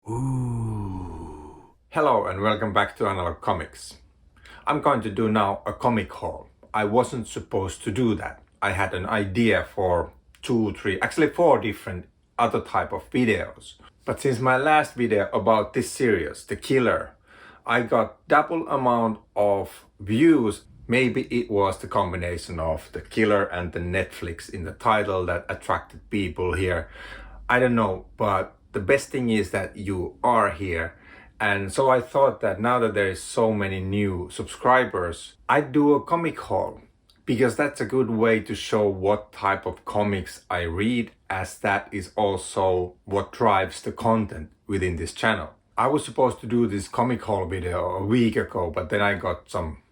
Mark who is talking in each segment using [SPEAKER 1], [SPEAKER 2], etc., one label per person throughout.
[SPEAKER 1] Ooh. Hello and welcome back to Analog Comics. I'm going to do now a comic haul. I wasn't supposed to do that. I had an idea for 4 different other type of videos. But since my last video about this series, The Killer, I got double amount of views. Maybe it was the combination of The Killer and the Netflix in the title that attracted people here. I don't know, but the best thing is that you are here. And so I thought that now that there is so many new subscribers, I'd do a comic haul because that's a good way to show what type of comics I read, as that is also what drives the content within this channel. I was supposed to do this comic haul video a week ago, but then I got some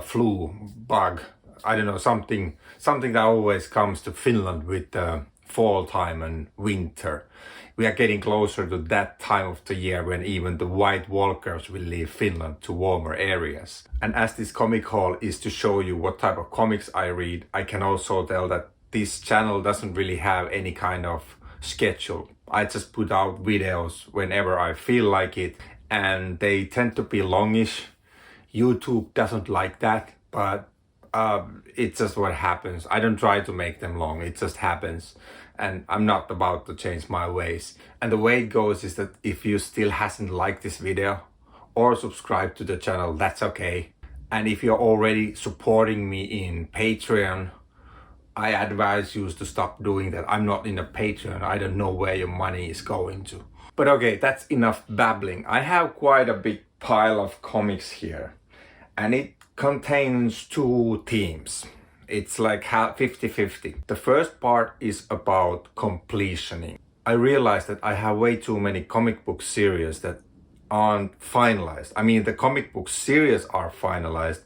[SPEAKER 1] flu bug. I don't know, something that always comes to Finland with the fall time and winter. We are getting closer to that time of the year when even the white walkers will leave Finland to warmer areas. And as this comic haul is to show you what type of comics I read, I can also tell that this channel doesn't really have any kind of schedule. I just put out videos whenever I feel like it, and they tend to be longish. YouTube doesn't like that, but it's just what happens. I don't try to make them long, it just happens. And I'm not about to change my ways. And the way it goes is that if you still hasn't liked this video or subscribed to the channel, that's okay. And if you're already supporting me in Patreon, I advise you to stop doing that. I'm not in a Patreon. I don't know where your money is going to. But okay, that's enough babbling. I have quite a big pile of comics here, and it contains two themes. It's like 50-50. The first part is about completioning. I realized that I have way too many comic book series that aren't finalized. I mean, the comic book series are finalized,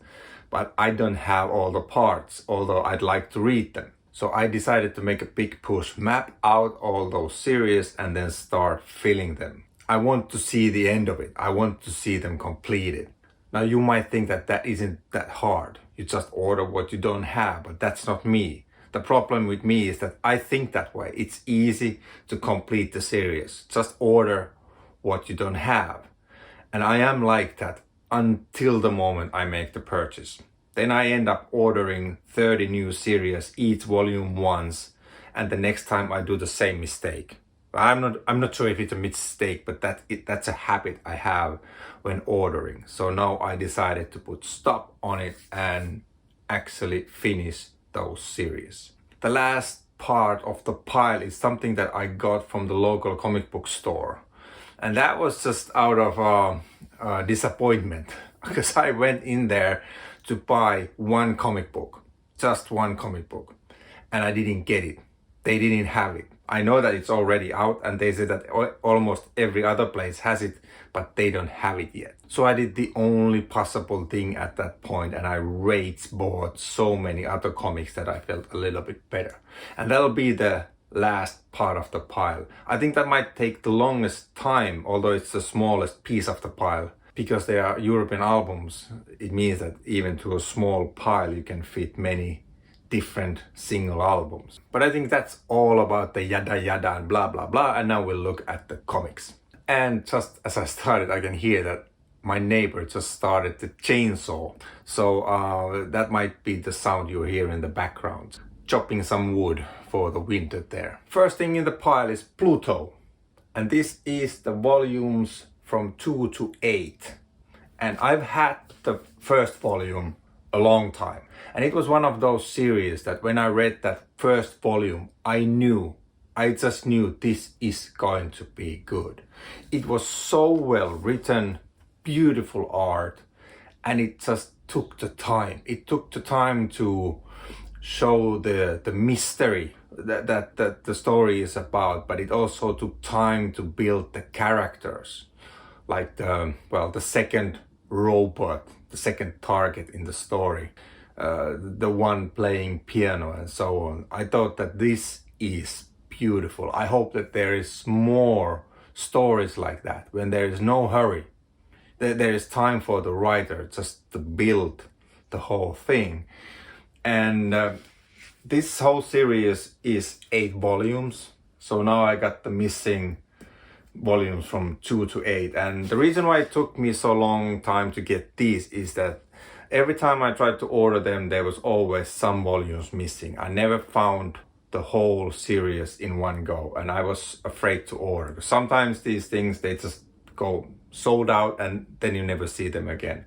[SPEAKER 1] but I don't have all the parts, although I'd like to read them. So I decided to make a big push, map out all those series and then start filling them. I want to see the end of it. I want to see them completed. Now you might think that that isn't that hard. You just order what you don't have, but that's not me. The problem with me is that I think that way. It's easy to complete the series. Just order what you don't have. And I am like that until the moment I make the purchase. Then I end up ordering 30 new series, each volume once, and the next time I do the same mistake. I'm not sure if it's a mistake, but that's a habit I have when ordering. So now I decided to put stop on it and actually finish those series. The last part of the pile is something that I got from the local comic book store. And that was just out of disappointment, because I went in there to buy one comic book, just one comic book, and I didn't get it. They didn't have it. I know that it's already out, and they say that almost every other place has it, but they don't have it yet. So I did the only possible thing at that point, and I rage bought so many other comics that I felt a little bit better. And that'll be the last part of the pile. I think that might take the longest time, although it's the smallest piece of the pile. Because they are European albums, it means that even to a small pile you can fit many different single albums. But I think that's all about the yada yada and blah blah blah, and now we'll look at the comics. And just as I started, I can hear that my neighbor just started the chainsaw. So that might be the sound you hear in the background. Chopping some wood for the winter there. First thing in the pile is Pluto. And this is the volumes from 2 to 8. And I've had the first volume a long time. And it was one of those series that when I read that first volume, I just knew this is going to be good. It was so well written, beautiful art, and it just took the time. It took the time to show the mystery that the story is about, but it also took time to build the characters. Like the second robot, the second target in the story, the one playing piano and so on. I thought that this is beautiful. I hope that there is more stories like that, when there is no hurry. There is time for the writer just to build the whole thing. And this whole series is 8 volumes. So now I got the missing volumes from 2 to 8. And the reason why it took me so long time to get these is that every time I tried to order them, there was always some volumes missing. I never found the whole series in one go, and I was afraid to order. Sometimes these things, they just go sold out and then you never see them again.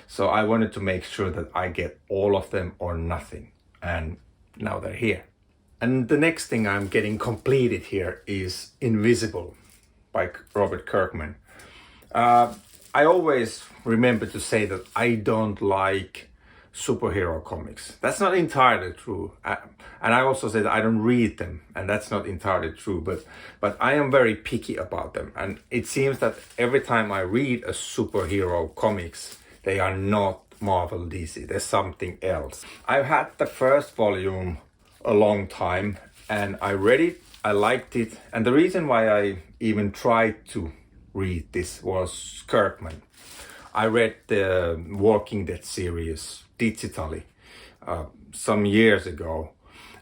[SPEAKER 1] So I wanted to make sure that I get all of them or nothing. And now they're here. And the next thing I'm getting completed here is Invisible by Robert Kirkman. I always remember to say that I don't like superhero comics. That's not entirely true. And I also say that I don't read them, and that's not entirely true, but I am very picky about them. And it seems that every time I read a superhero comics, they are not Marvel DC. There's something else. I've had the first volume a long time, and I read it, I liked it, and the reason why I even tried to read this was Kirkman. I read the Walking Dead series digitally some years ago,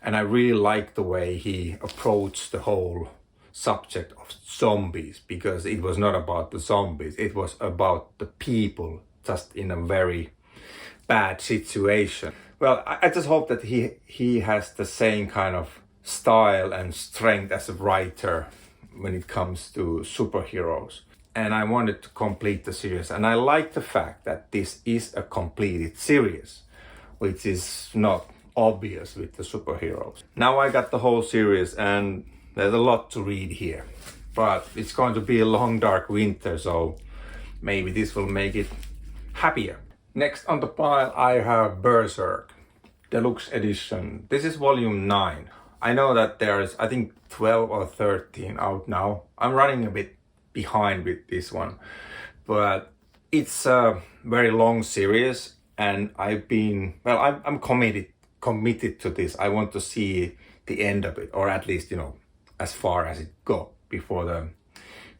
[SPEAKER 1] and I really liked the way he approached the whole subject of zombies, because it was not about the zombies, it was about the people just in a very bad situation. Well, I just hope that he has the same kind of style and strength as a writer when it comes to superheroes. And I wanted to complete the series. And I like the fact that this is a completed series, which is not obvious with the superheroes. Now I got the whole series, and there's a lot to read here. But it's going to be a long, dark winter, so maybe this will make it happier. Next on the pile I have Berserk Deluxe Edition. This is volume 9. I know that there's, I think, 12 or 13 out now. I'm running a bit behind with this one, but it's a very long series, and I'm committed to this. I want to see the end of it, or at least, as far as it goes before the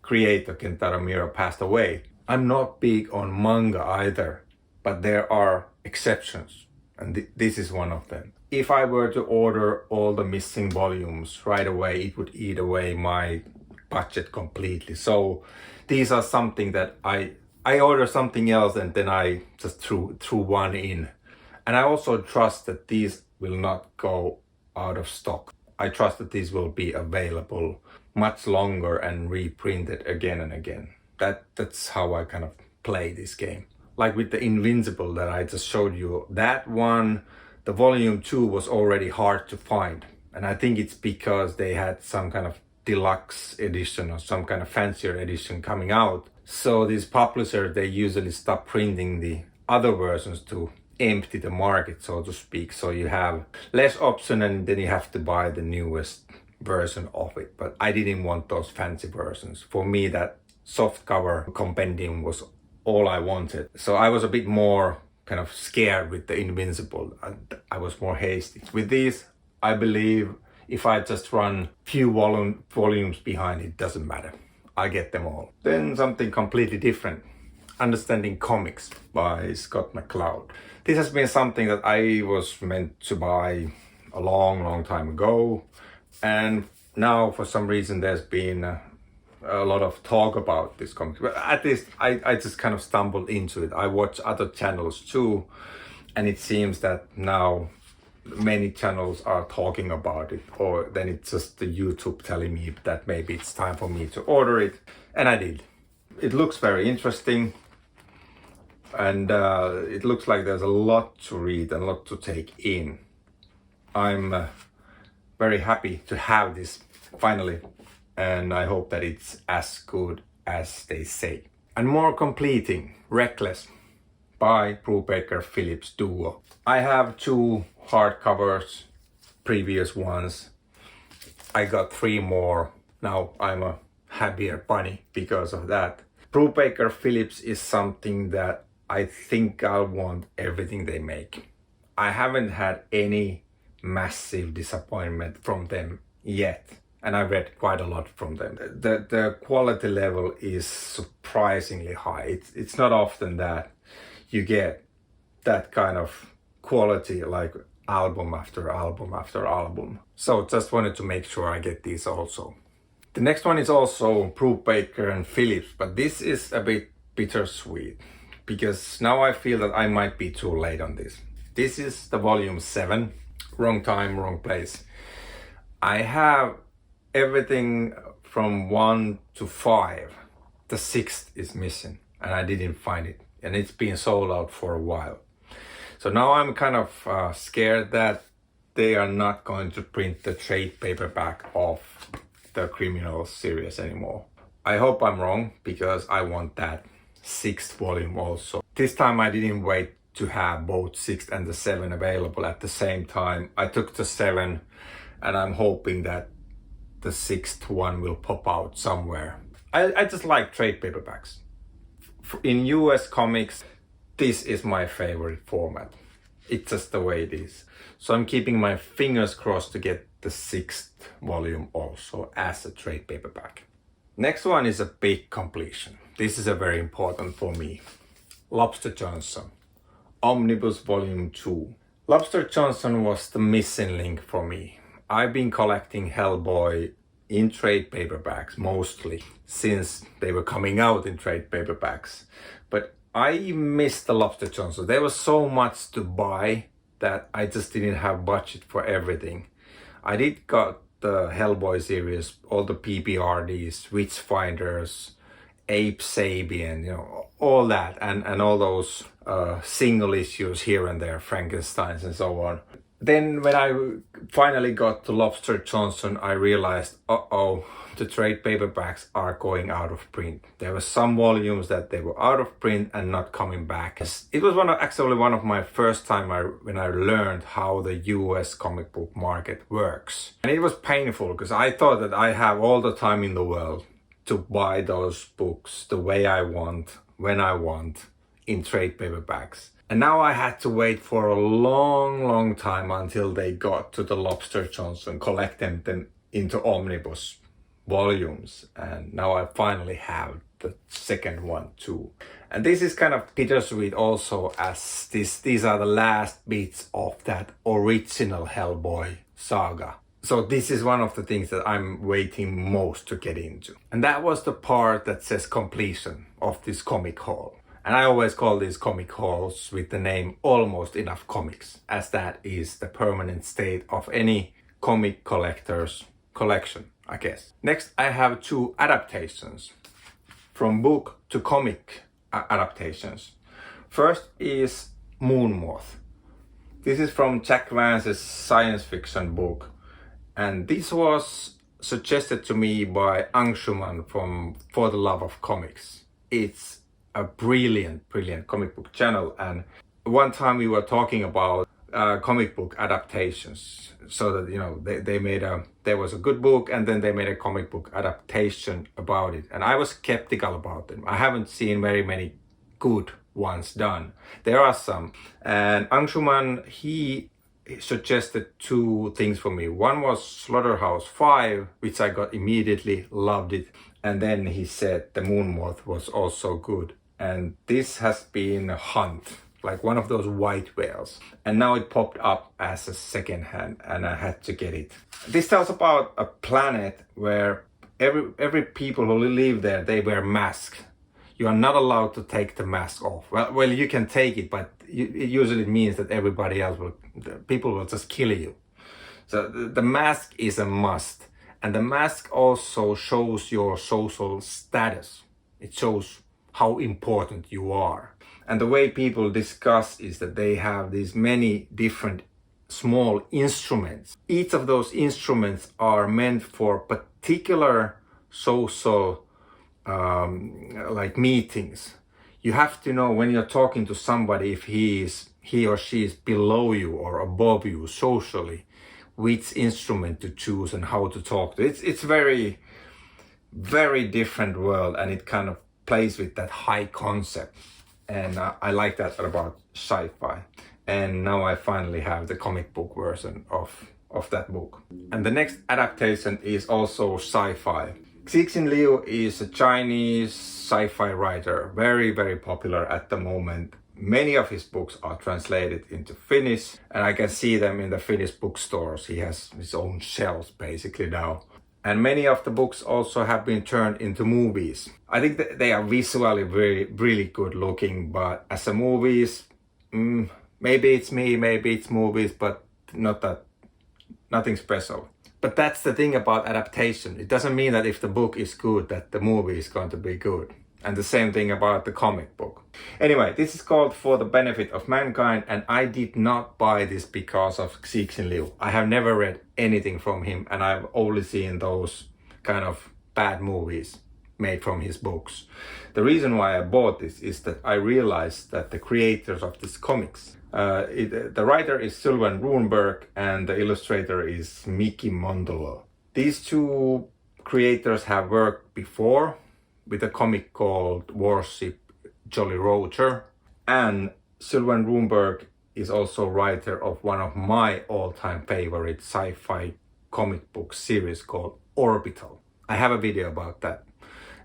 [SPEAKER 1] creator Kentaro Miura passed away. I'm not big on manga either, but there are exceptions, and this is one of them. If I were to order all the missing volumes right away, it would eat away my budget completely. So these are something that I order something else and then I just threw one in. And I also trust that these will not go out of stock. I trust that these will be available much longer and reprinted again and again. That's how I kind of play this game. Like with the Invincible that I just showed you, that one, the volume 2 was already hard to find. And I think it's because they had some kind of deluxe edition or some kind of fancier edition coming out. So these publishers, they usually stop printing the other versions to empty the market, so to speak. So you have less option and then you have to buy the newest version of it. But I didn't want those fancy versions. For me, that soft cover compendium was all I wanted. So I was a bit more kind of scared with the Invincible. I was more hasty. With these, I believe if I just run few volumes behind, it doesn't matter. I get them all. Then something completely different. Understanding Comics by Scott McCloud. This has been something that I was meant to buy a long time ago. And now for some reason there's been a lot of talk about this comic. But at least I just kind of stumbled into it. I watch other channels too. And it seems that now many channels are talking about it, or then it's just the YouTube telling me that maybe it's time for me to order it, and I did. It looks very interesting, and it looks like there's a lot to read and a lot to take in. I'm very happy to have this finally, and I hope that it's as good as they say. And more completing, Reckless by Brubaker Phillips duo. I have 2 hardcovers, previous ones. I got 3 more. Now I'm a happier bunny because of that. Brubaker Phillips is something that I think I'll want everything they make. I haven't had any massive disappointment from them yet. And I read quite a lot from them. The quality level is surprisingly high. It's not often that you get that kind of quality, like album after album after album. So just wanted to make sure I get these also. The next one is also Brubaker and Phillips, but this is a bit bittersweet because now I feel that I might be too late on this. This is the volume 7, wrong time, wrong place. I have everything from 1 to 5. The 6th is missing and I didn't find it, and it's been sold out for a while. So now I'm kind of scared that they are not going to print the trade paperback of the Criminal series anymore. I hope I'm wrong because I want that 6th volume also. This time I didn't wait to have both 6th and the 7 available at the same time. I took the 7 and I'm hoping that the 6th one will pop out somewhere. I just like trade paperbacks. In US comics, this is my favorite format. It's just the way it is. So I'm keeping my fingers crossed to get the 6th volume also as a trade paperback. Next one is a big completion. This is a very important for me. Lobster Johnson, Omnibus Volume 2. Lobster Johnson was the missing link for me. I've been collecting Hellboy in trade paperbacks mostly since they were coming out in trade paperbacks. But I missed the Lobster Johnson. There was so much to buy that I just didn't have budget for everything. I did got the Hellboy series, all the PPRDs, Witchfinders, Ape Sapien, all that, and all those single issues here and there, Frankensteins and so on. Then when I finally got to Lobster Johnson, I realized, the trade paperbacks are going out of print. There were some volumes that they were out of print and not coming back. It was actually one of my first time when I learned how the US comic book market works. And it was painful because I thought that I have all the time in the world to buy those books the way I want, when I want, in trade paperbacks. And now I had to wait for a long time until they got to the Lobster Johnson, collect them into omnibus volumes, and now I finally have the 2nd one too. And this is kind of bittersweet also, as these are the last bits of that original Hellboy saga. So this is one of the things that I'm waiting most to get into. And that was the part that says completion of this comic haul. And I always call these comic hauls with the name Almost Enough Comics, as that is the permanent state of any comic collector's collection, I guess. Next, I have 2 adaptations from book to comic adaptations. First is Moonmoth. This is from Jack Vance's science fiction book, and this was suggested to me by Anshuman from For the Love of Comics. It's a brilliant comic book channel, and one time we were talking about comic book adaptations, so that they made there was a good book and then they made a comic book adaptation about it, and I was skeptical about them. I haven't seen very many good ones done. There are some, and Anshuman, he suggested 2 things for me. One was Slaughterhouse 5, which I got immediately, loved it, and then he said the Moonmoth was also good. And this has been a hunt, like one of those white whales. And now it popped up as a secondhand and I had to get it. This tells about a planet where every people who live there, they wear masks. You are not allowed to take the mask off. Well, you can take it, but it usually means that everybody else people will just kill you. So the mask is a must. And the mask also shows your social status. It shows how important you are. And the way people discuss is that they have these many different small instruments. Each of those instruments are meant for particular social like meetings. You have to know when you're talking to somebody if he or she is below you or above you socially, which instrument to choose and how to talk to. It's very different world, and it kind of plays with that high concept, and I like that about sci-fi. And now I finally have the comic book version of that book. And the next adaptation is also sci-fi. Cixin Liu is a Chinese sci-fi writer, very popular at the moment. Many of his books are translated into Finnish, and I can see them in the Finnish bookstores. He has his own shelves basically now. And many of the books also have been turned into movies. I think that they are visually really good looking, but as a movies, maybe it's me, maybe it's movies, but nothing special. But that's the thing about adaptation. It doesn't mean that if the book is good, that the movie is going to be good. And the same thing about the comic book. Anyway, this is called For the Benefit of Mankind, and I did not buy this because of Cixin Liu. I have never read anything from him, and I've only seen those kind of bad movies made from his books. The reason why I bought this is that I realized that the creators of these comics, the writer is Sylvain Runeberg and the illustrator is Miki Mondolo. These two creators have worked before with a comic called Warship Jolly Roger, and Sylvain Runeberg is also writer of one of my all-time favorite sci-fi comic book series called Orbital. I have a video about that,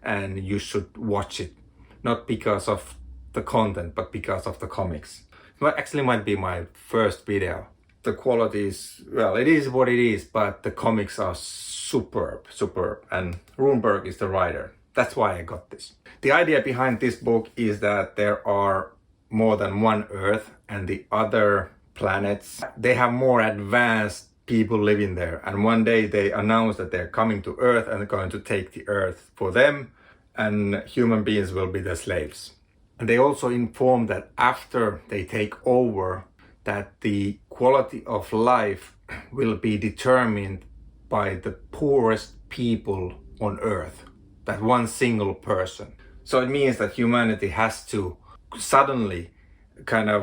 [SPEAKER 1] and you should watch it, not because of the content, but because of the comics. It actually might be my first video. The quality is, well, it is what it is, but the comics are superb, and Runeberg is the writer. That's why I got this. The idea behind this book is that there are more than one Earth, and the other planets, they have more advanced people living there. And one day they announce that they're coming to Earth and they're going to take the Earth for them, and human beings will be the slaves. And they also inform that after they take over, that the quality of life will be determined by the poorest people on Earth. That one single person. So it means that humanity has to suddenly kind of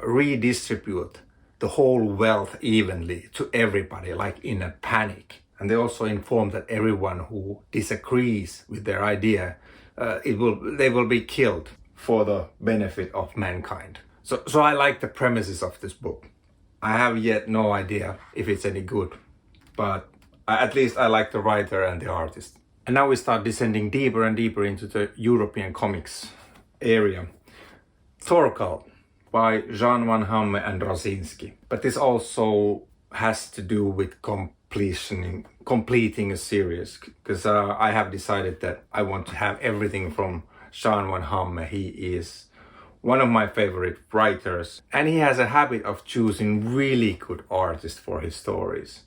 [SPEAKER 1] redistribute the whole wealth evenly to everybody, like in a panic. And they also inform that everyone who disagrees with their idea, they will be killed for the benefit of mankind. So I like the premises of this book. I have yet no idea if it's any good, but at least I like the writer and the artist. And now we start descending deeper and deeper into the European comics area. Torgal by Jan van Hamme and Rosinski. But this also has to do with completing a series, because I have decided that I want to have everything from Jan van Hamme. He is one of my favorite writers, and he has a habit of choosing really good artists for his stories.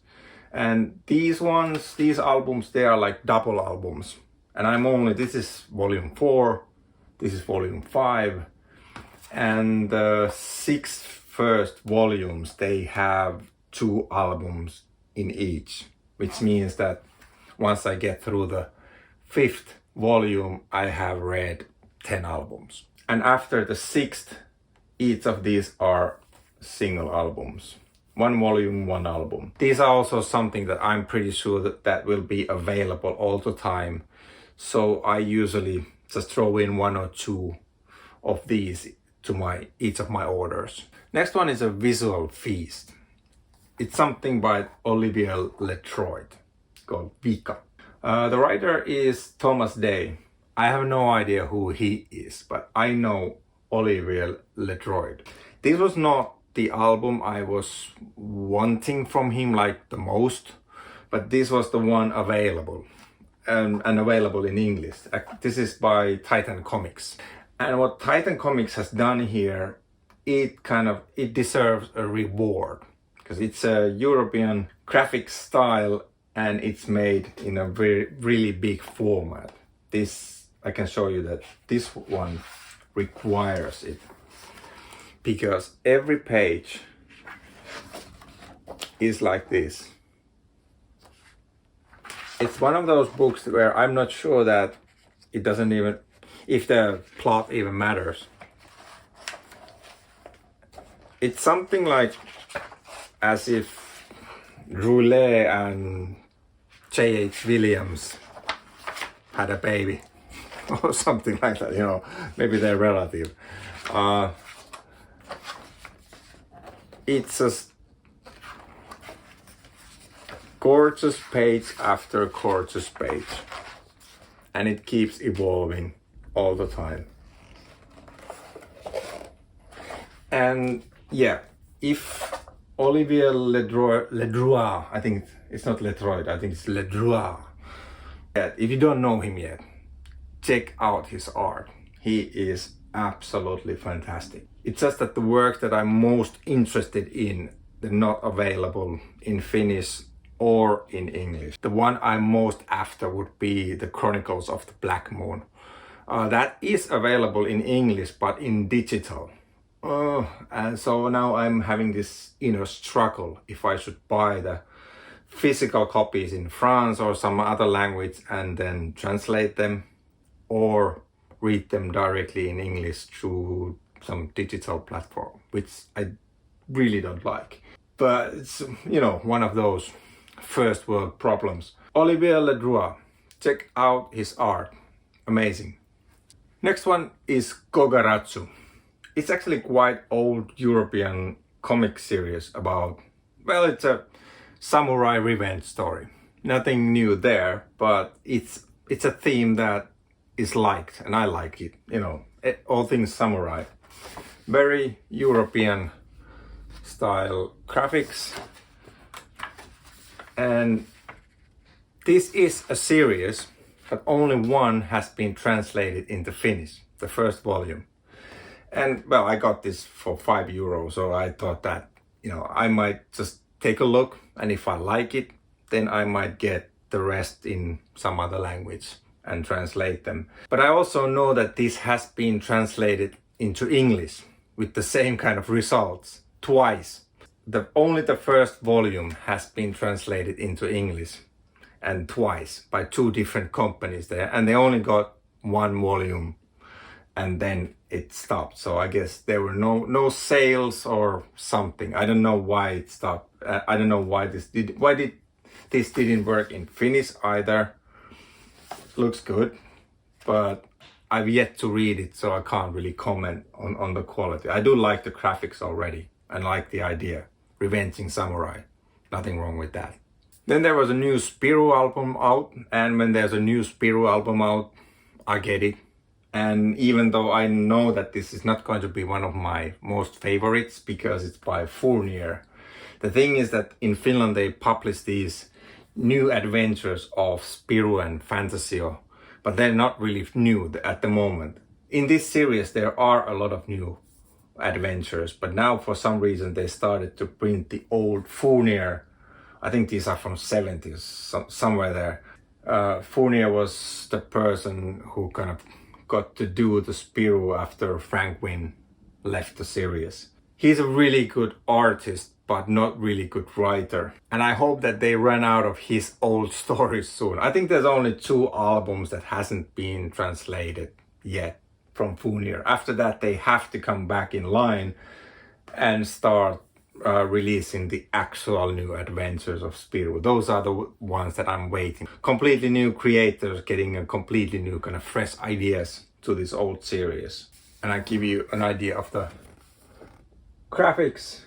[SPEAKER 1] And these albums, they are like double albums. And this is volume 4, this is volume 5. And the 6 first volumes, they have 2 albums in each. Which means that once I get through the 5th volume, I have read 10 albums. And after the 6th, each of these are single albums. 1 volume, 1 album. These are also something that I'm pretty sure that will be available all the time. So I usually just throw in 1 or 2 of these to each of my orders. Next one is a visual feast. It's something by Olivier Letroit called Vika. The writer is Thomas Day. I have no idea who he is, but I know Olivier Letroit. This was not the album I was wanting from him like the most, but this was the one available and available in English. This is by Titan Comics. And what Titan Comics has done here, it deserves a reward, because it's a European graphic style and it's made in a really big format. I can show you that this one requires it, because every page is like this. It's one of those books where I'm not sure that it doesn't even, if the plot even matters. It's something like as if Roulet and J.H. Williams had a baby or something like that, maybe they're relative. It's just gorgeous page after gorgeous page, and it keeps evolving all the time. And yeah, if Olivier Ledroit. I think it's not Ledroit, I think it's Ledroit. Yeah, if you don't know him yet, check out his art. He is absolutely fantastic. It's just that the work that I'm most interested in, they're not available in Finnish or in English. The one I'm most after would be the Chronicles of the Black Moon. That is available in English, but in digital. And so now I'm having this inner struggle if I should buy the physical copies in France or some other language and then translate them, or read them directly in English through some digital platform, which I really don't like. But it's, you know, one of those first world problems. Olivier Ledroit, check out his art. Amazing. Next one is Kogaratsu. It's actually quite old European comic series about, well, it's a samurai revenge story. Nothing new there, but it's a theme that is liked, and I like it. You know, all things samurai. Very European style graphics. And this is a series, but only one has been translated into Finnish, the first volume. And well, I got this for €5, so I thought that, you know, I might just take a look, and if I like it, then I might get the rest in some other language and translate them. But I also know that this has been translated into English with the same kind of results twice. Only the first volume has been translated into English, and twice by two different companies there, and they only got one volume and then it stopped. So I guess there were no sales or something. I don't know why it stopped. I don't know why this didn't work in Finnish either. Looks good, but I've yet to read it, so I can't really comment on the quality. I do like the graphics already and like the idea. Revenging samurai. Nothing wrong with that. Then there was a new Spirou album out, and when there's a new Spirou album out, I get it. And even though I know that this is not going to be one of my most favorites because it's by Fournier, the thing is that in Finland they publish these new adventures of Spirou and Fantasio, but they're not really new at the moment. In this series there are a lot of new adventures, but now for some reason they started to print the old Fournier. I think these are from 70s, somewhere there. Fournier was the person who kind of got to do the Spirou after Frank Wynne left the series. He's a really good artist, but not really good writer. And I hope that they run out of his old stories soon. I think there's only 2 albums that hasn't been translated yet from Fournier. After that, they have to come back in line and start releasing the actual new adventures of Spirou. Those are the ones that I'm waiting. Completely new creators getting a completely new kind of fresh ideas to this old series. And I give you an idea of the graphics.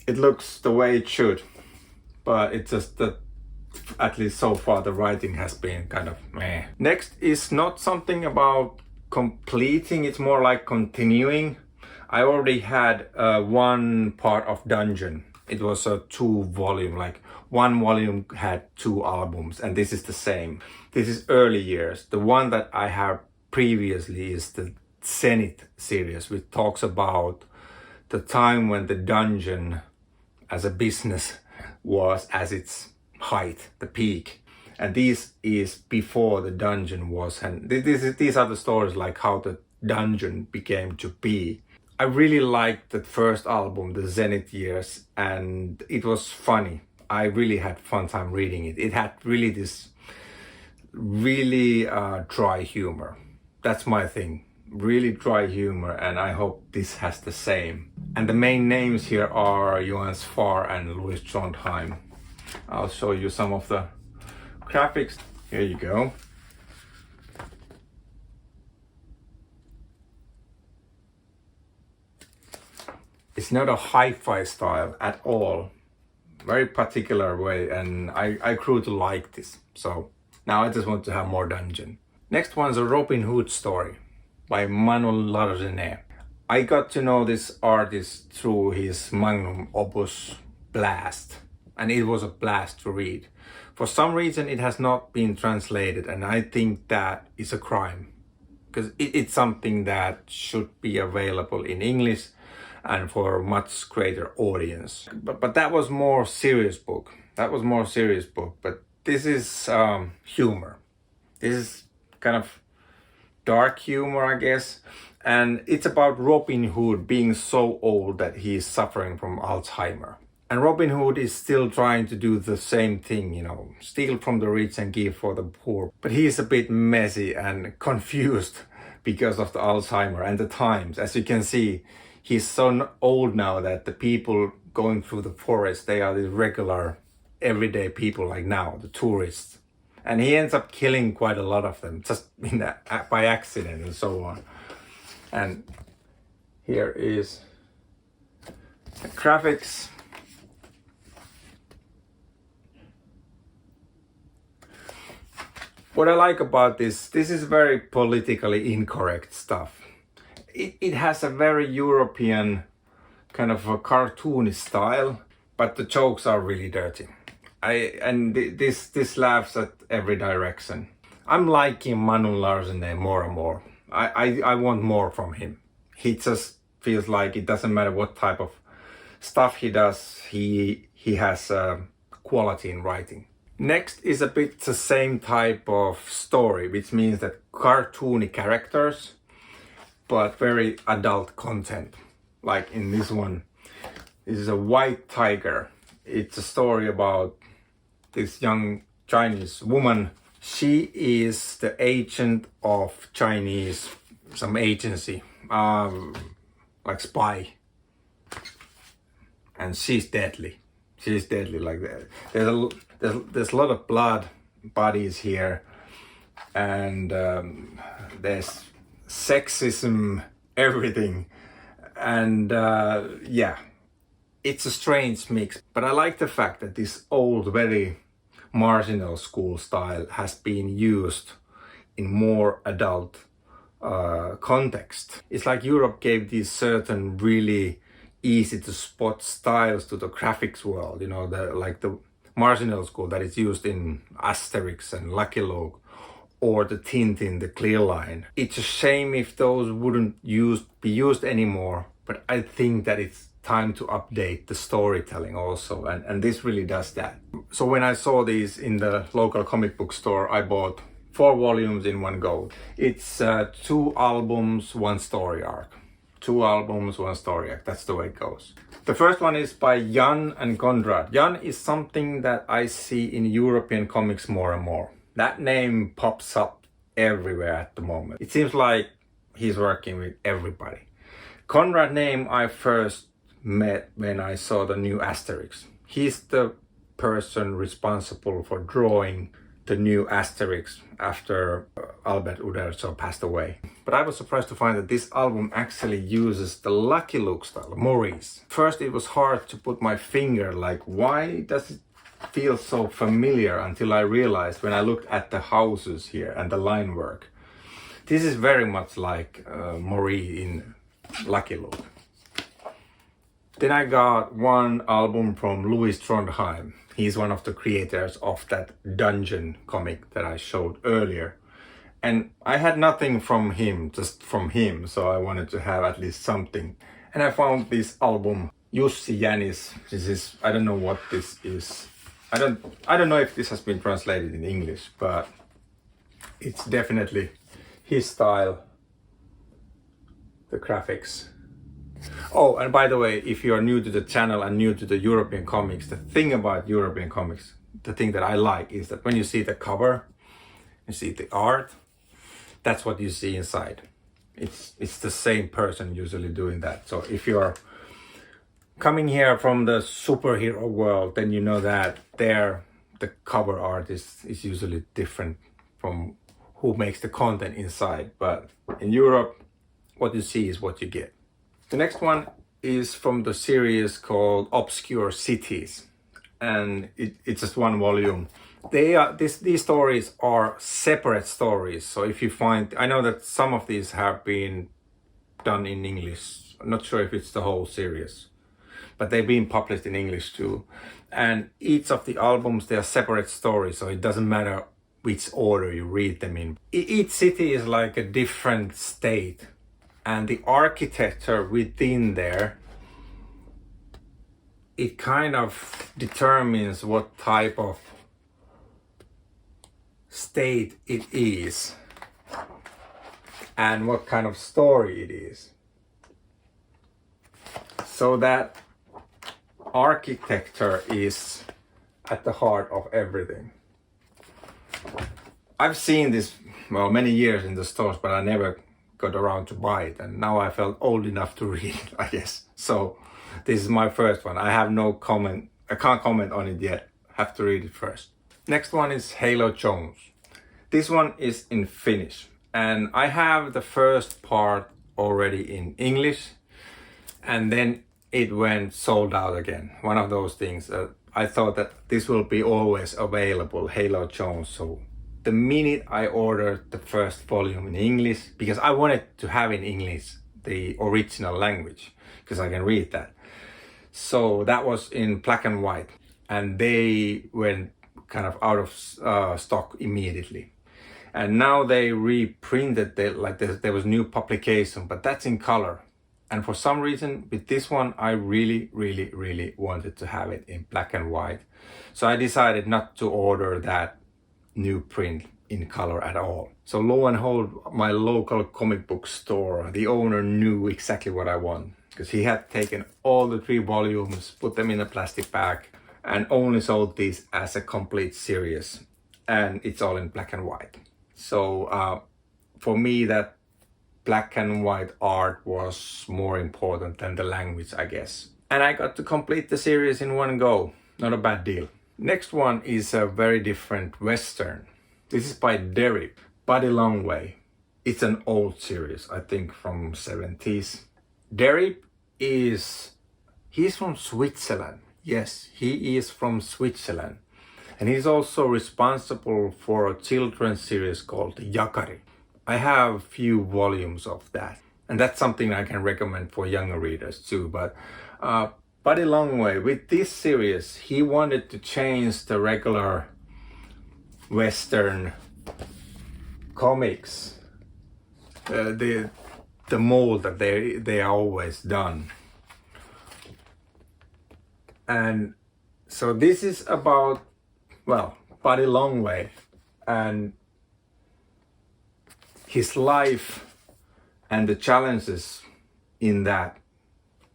[SPEAKER 1] It looks the way it should, but it's just that at least so far the writing has been kind of meh. Next is not something about completing, it's more like continuing. I already had one part of Dungeon. It was a 2-volume, like one volume had 2 albums, and this is the same. This is early years. The one that I have previously is the Zenith series, which talks about the time when the Dungeon as a business was at its height, the peak. And this is before the Dungeon was, and these are the stories like how the Dungeon became to be. I really liked the first album, the Zenith years, and it was funny. I really had fun time reading it. It had really this really dry humor. That's my thing. Really dry humor, and I hope this has the same. And the main names here are Johan Sfar and Louis Trondheim. I'll show you some of the graphics. Here you go. It's not a hi-fi style at all. Very particular way, and I grew to like this. So now I just want to have more Dungeon. Next one's a Robin Hood story by Manuel Largenet. I got to know this artist through his magnum opus Blast, and it was a blast to read. For some reason it has not been translated, and I think that is a crime, because it's something that should be available in English and for a much greater audience. But that was more serious book. But this is humor. This is kind of dark humor, I guess. And it's about Robin Hood being so old that he is suffering from Alzheimer. And Robin Hood is still trying to do the same thing, you know, steal from the rich and give for the poor. But he is a bit messy and confused because of the Alzheimer and the times. As you can see, he's so old now that the people going through the forest, they are the regular, everyday people like now, the tourists. And he ends up killing quite a lot of them, just by accident and so on. And here is the graphics. What I like about this is very politically incorrect stuff. It has a very European kind of a cartoony style, but the jokes are really dirty. This laughs at every direction. I'm liking Manu Larsen more and more. I want more from him. He just feels like it doesn't matter what type of stuff he does, he has quality in writing. Next is a bit the same type of story, which means that cartoony characters, but very adult content. Like in this one, this is a white tiger. It's a story about this young Chinese woman. She is the agent of Chinese, some agency, like spy. And she's deadly. She's deadly like that. There's a lot of bodies here, and there's sexism, everything, and yeah, it's a strange mix. But I like the fact that this old, very marginal school style has been used in more adult context. It's like Europe gave these certain really easy to spot styles to the graphics world, you know, like the marginal school that is used in Asterix and Lucky Luke, or the Tintin, the clear line. It's a shame if those wouldn't be used anymore, but I think that it's time to update the storytelling also, and this really does that. So when I saw these in the local comic book store, I bought 4 volumes in one go. It's 2 albums, 1 story arc. 2 albums, 1 story arc. That's the way it goes. The first one is by Jan and Konrad. Jan is something that I see in European comics more and more. That name pops up everywhere at the moment. It seems like he's working with everybody. Konrad name I first met when I saw the new Asterix. He's the person responsible for drawing the new Asterix after Albert Uderzo passed away. But I was surprised to find that this album actually uses the Lucky Luke style, Maurice. First it was hard to put my finger, like why does it feel so familiar, until I realized when I looked at the houses here and the line work. This is very much like Maurice in Lucky Luke. Then I got 1 album from Louis Trondheim. He's one of the creators of that Dungeon comic that I showed earlier. And I had nothing from him, just from him, so I wanted to have at least something. And I found this album, Jussi Jänis. This is, I don't know what this is. I don't know if this has been translated in English, but it's definitely his style. The graphics. Oh, and by the way, if you are new to the channel and new to the European comics, the thing about European comics, the thing that I like is that when you see the cover, you see the art, that's what you see inside. It's the same person usually doing that. So if you're coming here from the superhero world, then you know that there the cover art is usually different from who makes the content inside. But in Europe, what you see is what you get. The next one is from the series called Obscure Cities, and it's just 1 volume. These stories are separate stories, so if you find, I know that some of these have been done in English. I'm not sure if it's the whole series, but they've been published in English too. And each of the albums, they are separate stories, so it doesn't matter which order you read them in. Each city is like a different state, and the architecture within there, it kind of determines what type of state it is and what kind of story it is. So that architecture is at the heart of everything. I've seen this, well, many years in the stores, but I never got around to buy it, and now I felt old enough to read it, I guess. So this is my first one. I have no comment, I can't comment on it yet. Have to read it first. Next one is Halo Jones. This one is in Finnish, and I have the first part already in English, and then it went sold out again. One of those things. I thought that this will be always available, Halo Jones. So the minute I ordered the first volume in English, because I wanted to have in English the original language, because I can read that. So that was in black and white, and they went kind of out of stock immediately. And now they reprinted it, like there was new publication, but that's in color. And for some reason with this one, I really wanted to have it in black and white. So I decided not to order that new print in color at all. So lo and behold, my local comic book store, the owner knew exactly what I want, because he had taken all the 3 volumes, put them in a plastic bag, and only sold these as a complete series. And it's all in black and white. So for me, that black and white art was more important than the language, I guess. And I got to complete the series in one go. Not a bad deal. Next one is a very different Western. This is by Derry, Buddy Longway. It's an old series, I think from 70s. Derry he's from Switzerland. Yes, he is from Switzerland. And he's also responsible for a children's series called Yakari. I have a few volumes of that, and that's something I can recommend for younger readers too. But Buddy Longway, with this series, he wanted to change the regular Western comics, the mold that they are always done. And so this is about, well, Buddy Longway and his life and the challenges in that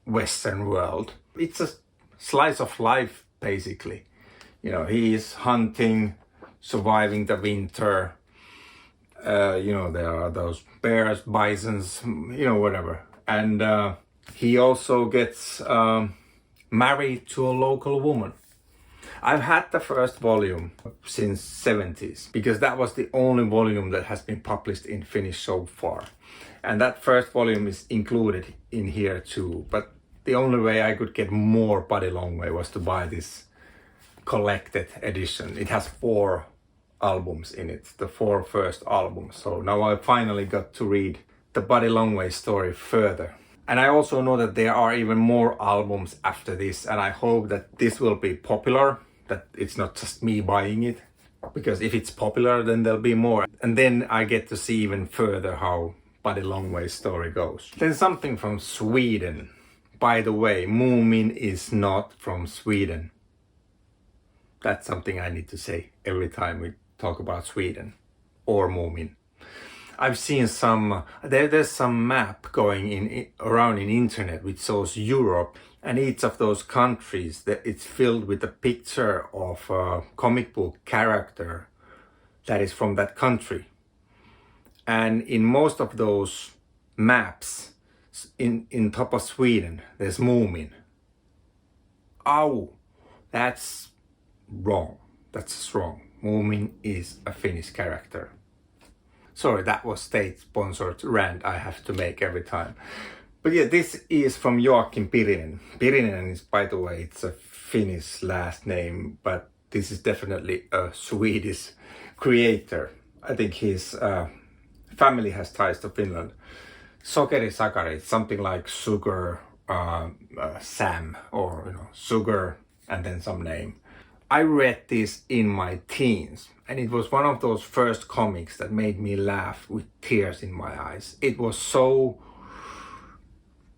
[SPEAKER 1] Western world. It's a slice of life, basically. You know, he is hunting, surviving the winter. You know, there are those bears, bisons, you know, whatever. And he also gets married to a local woman. I've had the first volume since 70s, because that was the only volume that has been published in Finnish so far. And that first volume is included in here too. But the only way I could get more Buddy Longway was to buy this collected edition. It has 4 albums in it, the 4 first albums. So now I finally got to read the Buddy Longway story further. And I also know that there are even more albums after this, and I hope that this will be popular, that it's not just me buying it, because if it's popular, then there'll be more. And then I get to see even further how Buddy Longway's story goes. Then something from Sweden. By the way, Moomin is not from Sweden. That's something I need to say every time we talk about Sweden or Moomin. I've seen there's some map going around in internet which shows Europe, and each of those countries, that it's filled with a picture of a comic book character that is from that country. And in most of those maps, in top of Sweden, there's Moomin. Oh, that's wrong. That's wrong. Moomin is a Finnish character. Sorry, that was state-sponsored rant I have to make every time. But yeah, this is from Joakim Pirinen. Pirinen is, by the way, it's a Finnish last name, but this is definitely a Swedish creator. I think his family has ties to Finland. Sokeri Sakari, something like sugar, Sam, or sugar and then some name. I read this in my teens, and it was one of those first comics that made me laugh with tears in my eyes. It was so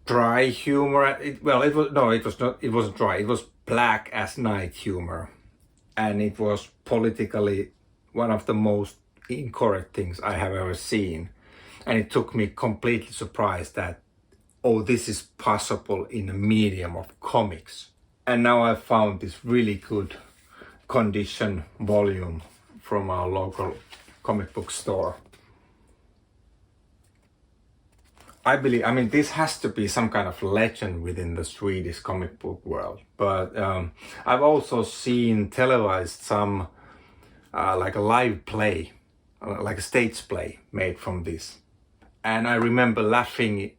[SPEAKER 1] dry humor. It wasn't dry. It was black as night humor, and it was politically one of the most incorrect things I have ever seen. And it took me completely surprised that, oh, this is possible in a medium of comics. And now I found this really good condition volume from our local comic book store. I mean, this has to be some kind of legend within the Swedish comic book world. But I've also seen televised some like a live play, like a stage play made from this. And I remember laughing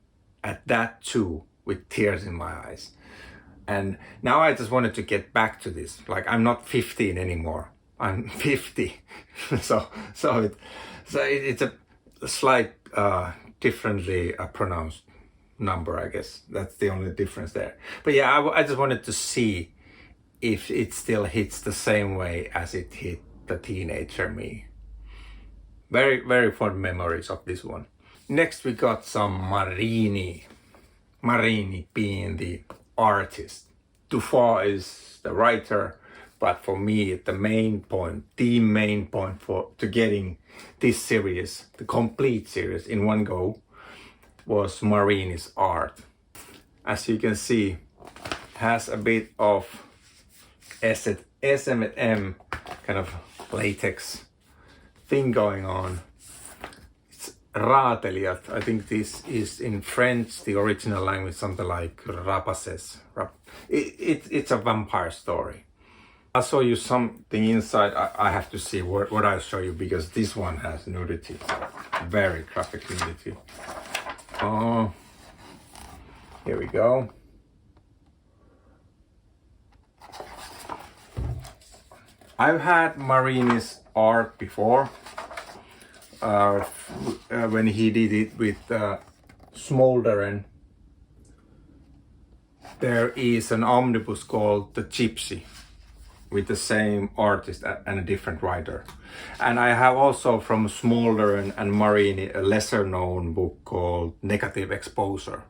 [SPEAKER 1] at that too, with tears in my eyes. And now I just wanted to get back to this. Like, I'm not 15 anymore. I'm 50. so it's a slight differently pronounced number, I guess. That's the only difference there. But yeah, I just wanted to see if it still hits the same way as it hit the teenager me. Very, very fond memories of this one. Next we got some Marini. Marini being the artist. Dufour is the writer, but for me the main point to getting this series, the complete series in one go, was Marini's art. As you can see, has a bit of SM kind of latex thing going on. Rateliat, I think this is in French, the original language, something like rapaces. It's a vampire story. I'll show you something inside. I have to see what I'll show you, because this one has nudity, very graphic nudity. Oh, here we go. I've had Marini's art before. When he did it with Smolderen. There is an omnibus called The Gypsy with the same artist and a different writer. And I have also from Smolderen and Marini a lesser known book called Negative Exposure.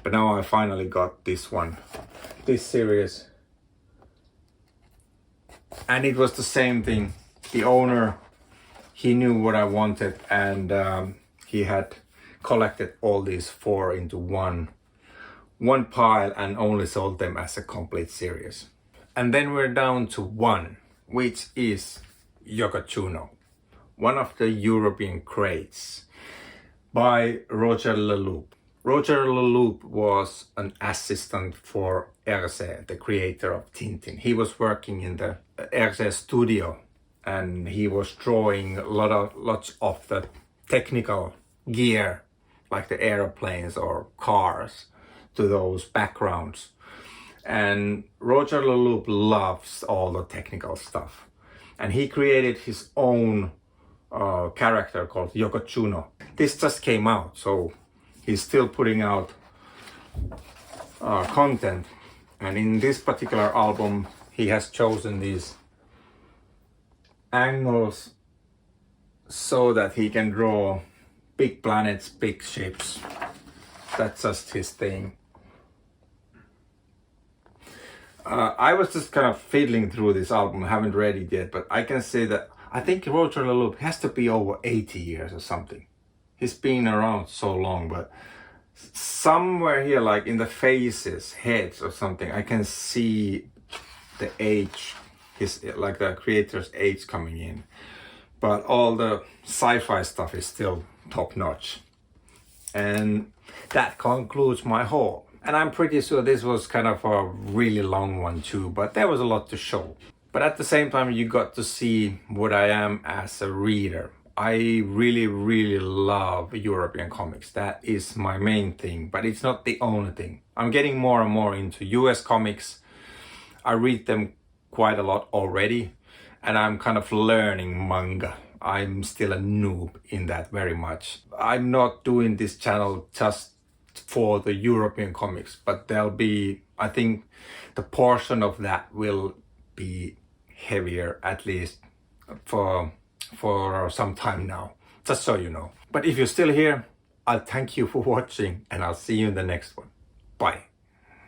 [SPEAKER 1] But now I finally got this one, this series. And it was the same thing. The owner, he knew what I wanted, and he had collected all these 4 into one pile and only sold them as a complete series. And then we're down to one, which is Yokochuno, one of the European greats, by Roger Le Loup. Roger Le Loup was an assistant for Hergé, the creator of Tintin. He was working in the Hergé studio, and he was drawing lots of the technical gear, like the airplanes or cars, to those backgrounds. And Roger Le Loup loves all the technical stuff. And he created his own character called Yokochuno. This just came out, so he's still putting out content. And in this particular album, he has chosen these angles so that he can draw big planets, big ships. That's just his thing. I was just kind of fiddling through this album, I haven't read it yet, but I can say that I think Roger Le Loup has to be over 80 years or something. He's been around so long, but somewhere here, like in the faces, heads or something, I can see the age, like the creator's age coming in. But all the sci-fi stuff is still top notch. And that concludes my haul. And I'm pretty sure this was kind of a really long one too, but there was a lot to show. But at the same time, you got to see what I am as a reader. I really, really love European comics. That is my main thing, but it's not the only thing. I'm getting more and more into US comics. I read them quite a lot already, and I'm kind of learning manga I'm still a noob in that very much. I'm not doing this channel just for the European comics, but there'll be, I think the portion of that will be heavier, at least for some time now, just so you know. But if you're still here, I'll thank you for watching and I'll see you in the next one. Bye.